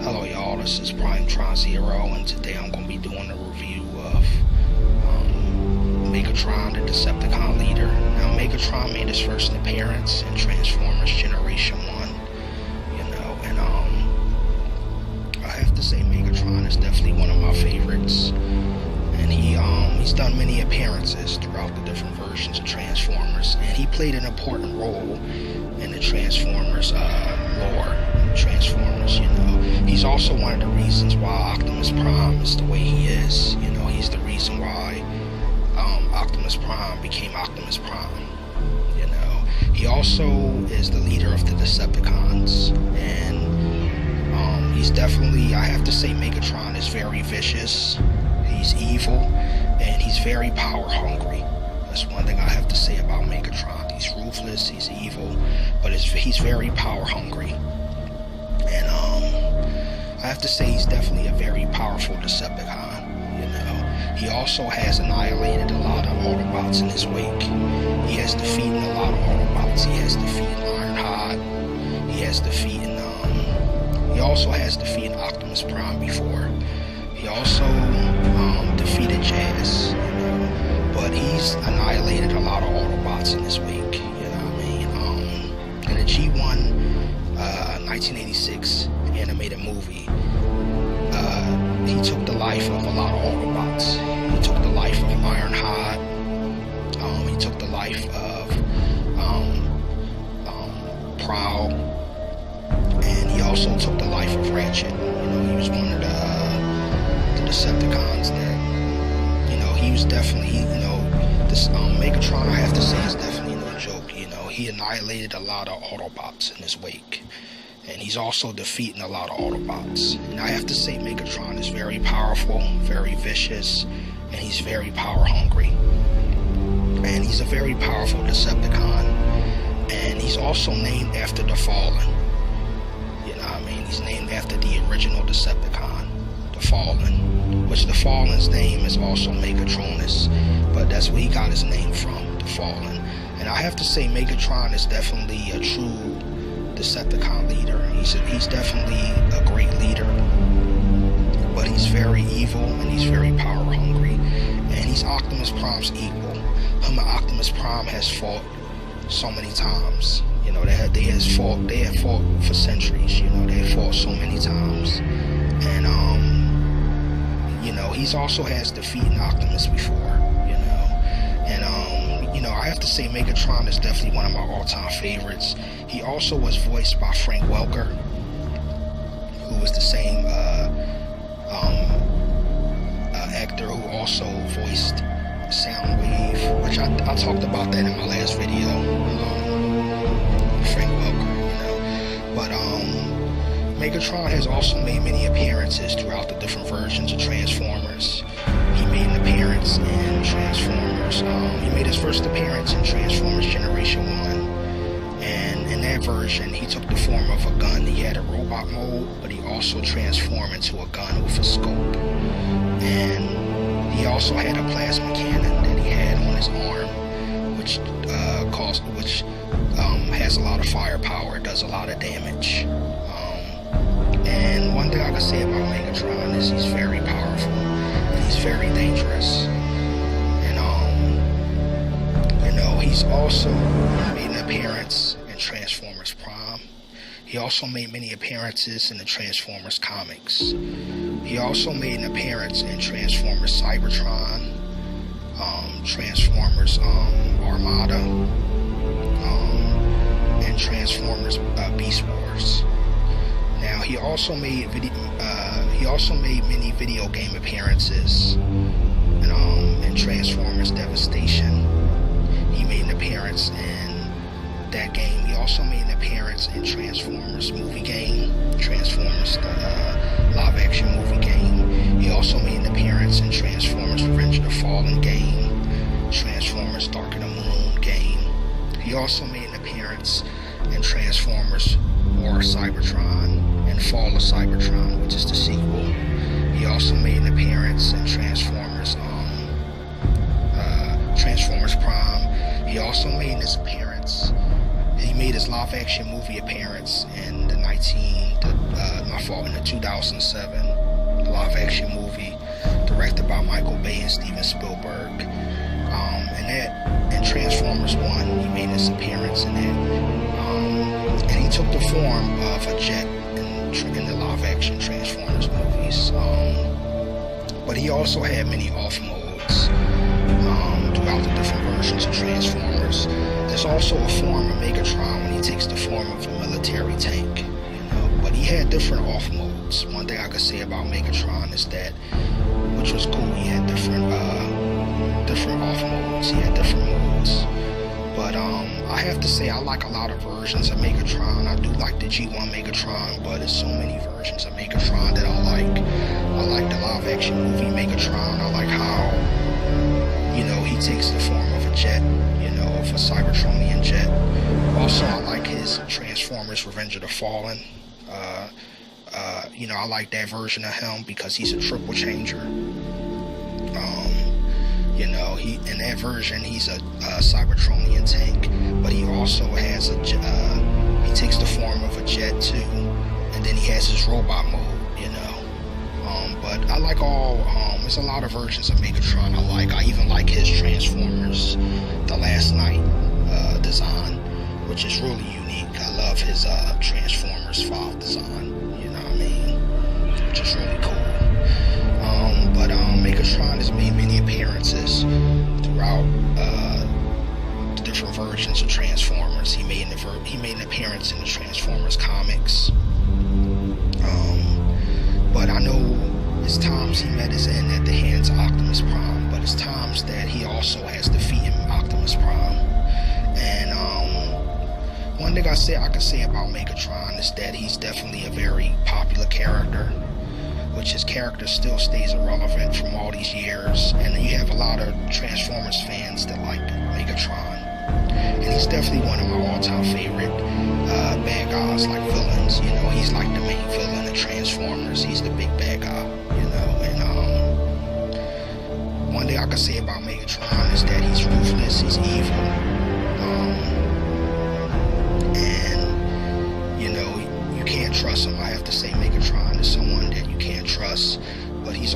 Hello y'all, this is Megatron Zero, and today I'm going to be doing a review of Megatron, the Decepticon leader. Now Megatron made his first appearance in Transformers Generation 1, and I have to say Megatron is definitely one of my favorites, and he's done many appearances throughout the different versions of Transformers, and he played an important role in the Transformers lore. Transformers, he's also one of the reasons why Optimus Prime is the way he is. He's the reason why Optimus Prime became Optimus Prime. He also is the leader of the Decepticons, and he's definitely, I have to say, Megatron is very vicious. He's evil, and he's very power hungry. That's one thing I have to say about Megatron. He's ruthless, he's evil, but he's very power hungry. And I have to say he's definitely a very powerful Decepticon. He also has annihilated a lot of Autobots in his wake. He has defeated a lot of Autobots. He has defeated Ironhide. He also has defeated Optimus Prime before. He also defeated Jazz. But he's annihilated a lot of Autobots in his wake. In the G1 1986 animated movie, he took the life of a lot of Autobots. He took the life of Ironhide. He took the life of Prowl, and he also took the life of Ratchet. He was one of the Decepticons that, he was definitely, this Megatron, I have to say, is definitely no joke. He annihilated a lot of Autobots in his wake. And he's also defeating a lot of Autobots. And I have to say Megatron is very powerful, very vicious, and he's very power hungry. And he's a very powerful Decepticon. And he's also named after the Fallen. He's named after the original Decepticon, the Fallen. Which the Fallen's name is also Megatronus, but that's where he got his name from, the Fallen. And I have to say Megatron is definitely a true Decepticon leader. He's definitely a great leader, but he's very evil and he's very power hungry, and he's Optimus Prime's equal. Him and Optimus Prime has fought so many times. They had fought for centuries. They had fought so many times, and he's also has defeated Optimus before. I have to say Megatron is definitely one of my all-time favorites. He also was voiced by Frank Welker, who was the same actor who also voiced Soundwave, which I talked about that in my last video. Frank Welker, But Megatron has also made many appearances throughout the different versions of Transformers. He made an appearance in Transformers. He made his first appearance in Transformers Generation 1. And in that version, he took the form of a gun. He had a robot mode, but he also transformed into a gun with a scope. And he also had a plasma cannon that he had on his arm, which has a lot of firepower. It does a lot of damage. And one thing I can say about Megatron is he's very powerful. He's very dangerous, and he's also made an appearance in Transformers Prime. He also made many appearances in the Transformers comics. He also made an appearance in Transformers Cybertron, Transformers Armada, and Transformers Beast Wars. Now he also made many video game appearances in Transformers Devastation. He made an appearance in that game. He also made an appearance in Transformers movie game, Transformers live action movie game. He also made an appearance in Transformers Revenge of the Fallen game, Transformers Dark of the Moon game. He also made an appearance in Transformers War Cybertron and Fall of Cybertron, which is the sequel. He also made an appearance in Transformers Prime. He also made his appearance. He made his live-action movie appearance in the my fault, in the 2007 live-action movie directed by Michael Bay and Steven Spielberg. And Transformers 1, he made his appearance in it. And he took the form of a jet in the live-action Transformers movies. But he also had many off modes throughout the different versions of Transformers. There's also a form of Megatron when he takes the form of a military tank, but he had different off modes. One thing I could say about Megatron is that, which was cool, he had different off modes, he had different modes. But I have to say I like a lot of versions of Megatron. I do like the G1 Megatron, but there's so many versions of Megatron that I like. I like the live action movie Megatron. I like how, he takes the form of a jet, of a Cybertronian jet. Also, I like his Transformers Revenge of the Fallen. I like that version of him because he's a triple changer. He in that version he's a Cybertronian tank, but he also has he takes the form of a jet too, and then he has his robot mode. But I like there's a lot of versions of Megatron I like. I even like his Transformers The Last Night design, which is really unique. I love his Transformers 5 design, which is really cool. But Megatron has made many appearances throughout the different versions of Transformers. He made an appearance in the Transformers comics. But I know it's times he met his end at the hands of Optimus Prime, but it's times that he also has defeated Optimus Prime. And one thing I could say about Megatron is that he's definitely a very popular character, which his character still stays irrelevant from all these years. And you have a lot of Transformers fans that like Megatron. And he's definitely one of my all-time favorite bad guys, like villains. He's like the main villain of Transformers. He's the big bad guy, And one thing I can say about Megatron is that he's ruthless, he's evil. You can't trust him. I have to say Megatron is someone that you can't trust, but he's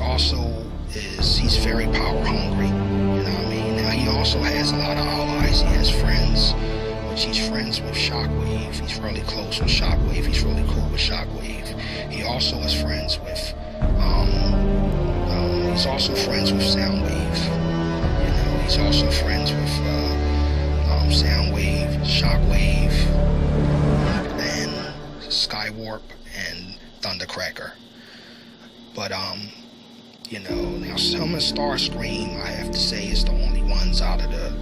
very power hungry. Now he also has a lot of allies. He has friends, which he's friends with Shockwave. He's really close with Shockwave. He's really cool with Shockwave. He also is friends with Soundwave. He's also friends with Soundwave, Shockwave, and Skywarp and Thundercracker. But now some of Starscream, I have to say, is the only ones out of the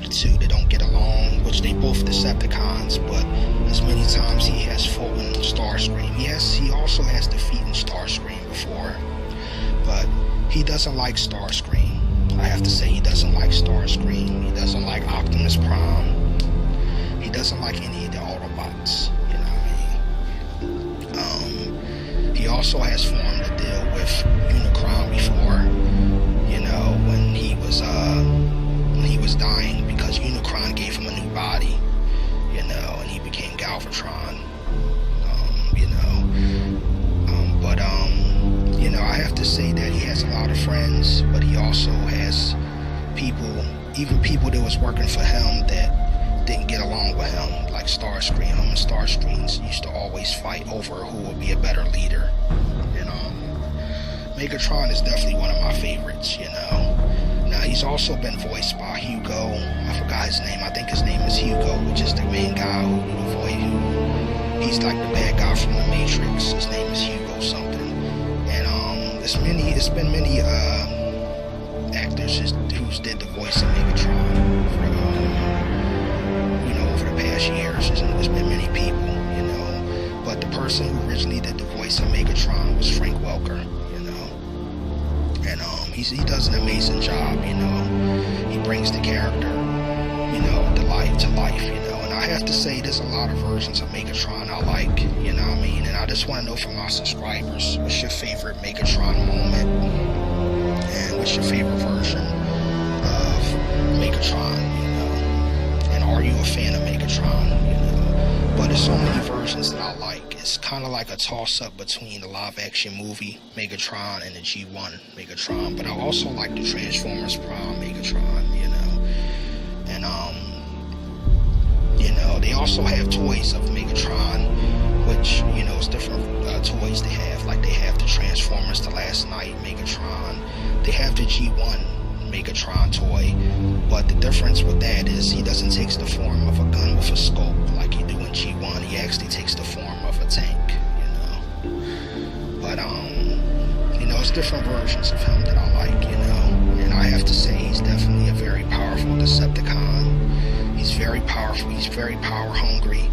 two that don't get along, which they both Decepticons, but as many times he has fought in Starscream. Yes, he also has defeated Starscream before, but he doesn't like Starscream. I have to say he doesn't like Starscream. He doesn't like Optimus Prime. He doesn't like any of the Autobots. He also has formed a deal with Unicron before, when he was dying, because Unicron gave him a new body, and he became Galvatron, I have to say that he has a lot of friends, but he also has people that was working for him that didn't get along with him, like Starscream. Him and Starscream used to always fight over who would be a better leader. Megatron is definitely one of my favorites. Now he's also been voiced by Hugo. I forgot his name. I think his name is Hugo, which is the main guy he's like the bad guy from the Matrix. His name is Hugo something. And it's been many actors who's did the voice of Megatron for over the past years. There's been many people, but the person who originally did the voice of Megatron was Frank Welker, and he does an amazing job. He brings the character, to life, and I have to say there's a lot of versions of Megatron I like, and I just want to know from my subscribers, what's your favorite Megatron moment, and what's your favorite version of Megatron, and are you a fan of Megatron, But there's so many versions that I like. It's kind of like a toss-up between the live-action movie Megatron and the G1 Megatron. But I also like the Transformers Prime Megatron, And they also have toys of Megatron, which is different toys they have. Like they have the Transformers The Last Night Megatron. They have the G1 Megatron toy, but the difference with that is he doesn't take the form of a gun with a scope like you do in G1. He actually takes the form of a tank, But it's different versions of him that I like, And I have to say he's definitely a very powerful Decepticon. He's very powerful. He's very power hungry,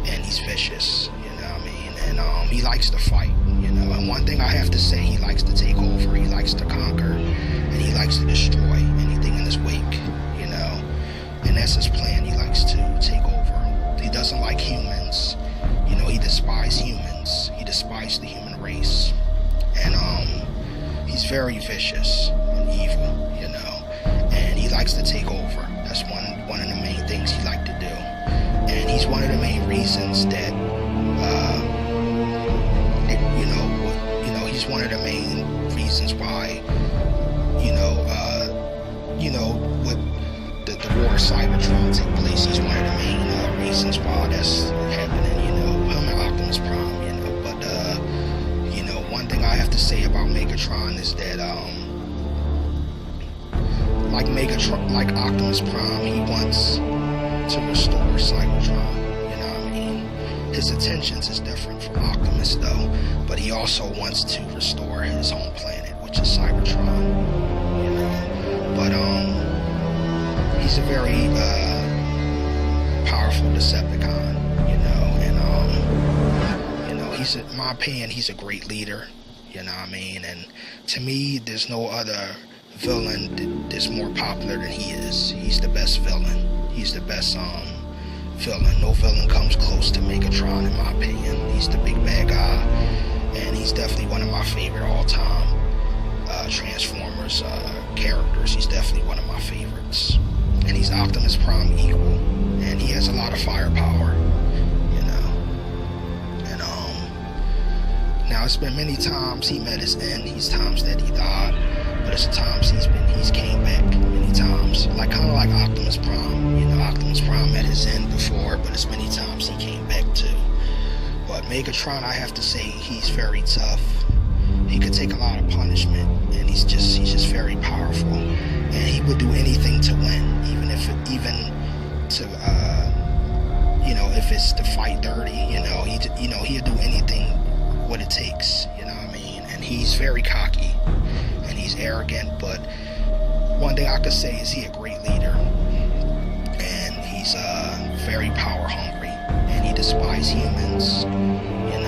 and he's vicious. And he likes to fight. And one thing I have to say, he likes to take over. He likes to conquer. And he likes to destroy anything in his wake, And that's his plan. He likes to take over. He doesn't like humans. He despises humans. He despises the human race. And he's very vicious and evil, And he likes to take over. That's one of the main things he likes to do. And he's one of the main reasons that, he's one of the main reasons why, with the war of Cybertron take place. He's one of the main reasons why that's happening, him and Optimus Prime, But, one thing I have to say about Megatron is that, like Optimus Prime, he wants to restore Cybertron, His intentions is different from Optimus, though, but he also wants to restore his home planet, which is Cybertron, But, he's a very, powerful Decepticon, And, in my opinion, he's a great leader, And to me, there's no other villain that's more popular than he is. He's the best villain. He's the best, villain. No villain comes close to Megatron, in my opinion. He's the big bad guy, and he's definitely one of my favorite all-time Transformers characters. He's definitely one of my favorites, and he's Optimus Prime equal, and he has a lot of firepower, And now it's been many times he met his end. He's times that he died, but it's times he's came back many times. Kind of like Optimus Prime. Optimus Prime met his end before, but it's many times he came back too. But Megatron, I have to say, he's very tough. He could take a lot of punishment, and he's just very powerful. And he would do anything to win, if it's to fight dirty. He'll do anything what it takes. And he's very cocky, and he's arrogant, but one thing I could say is he's a great leader, and he's very power hungry, and he despises humans, and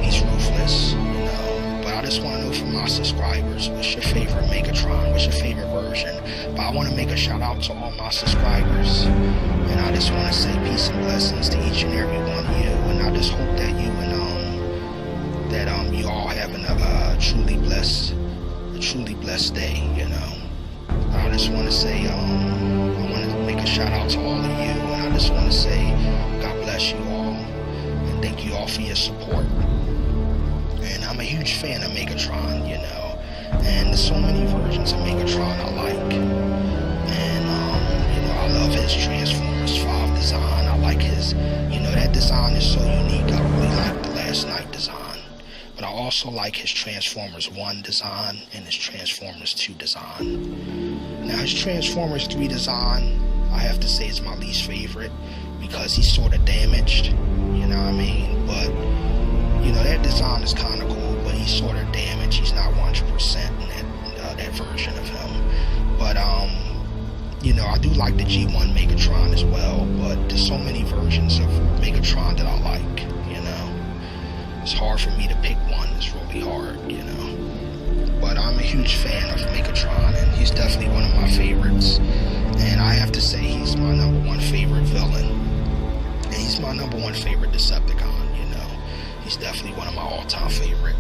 he's ruthless, But I just want to know from my subscribers, what's your favorite Megatron? What's your favorite version? But I want to make a shout out to all my subscribers, and I just want to say peace and blessings to each and every one of you, and I just hope that you all having a truly blessed day, I just want to say, I want to make a shout out to all of you, and I just want to say, God bless you all, and thank you all for your support. And I'm a huge fan of Megatron, and there's so many versions of Megatron I like, and, I love his Transformers 5 design. I like his, that design is so unique. I really like the Last Night design. But I also like his Transformers 1 design and his Transformers 2 design. Now his Transformers 3 design, I have to say, is my least favorite because he's sort of damaged, But, that design is kind of cool, but he's sort of damaged. He's not 100% in that version of him. But, I do like the G1 Megatron as well, but there's so many versions of Megatron that I like, It's hard for me to pick one. It's really hard, But I'm a huge fan of Megatron, and he's definitely one of my favorites. And I have to say he's my number one favorite villain. And he's my number one favorite Decepticon, He's definitely one of my all-time favorite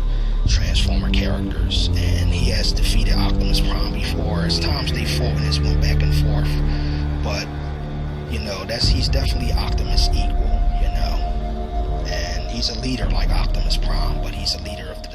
Transformer characters. And he has defeated Optimus Prime before. As times they fought and it's went back and forth. But, You know, he's definitely Optimus equal, you know. And he's a leader like Optimus Prime, but he's a leader of the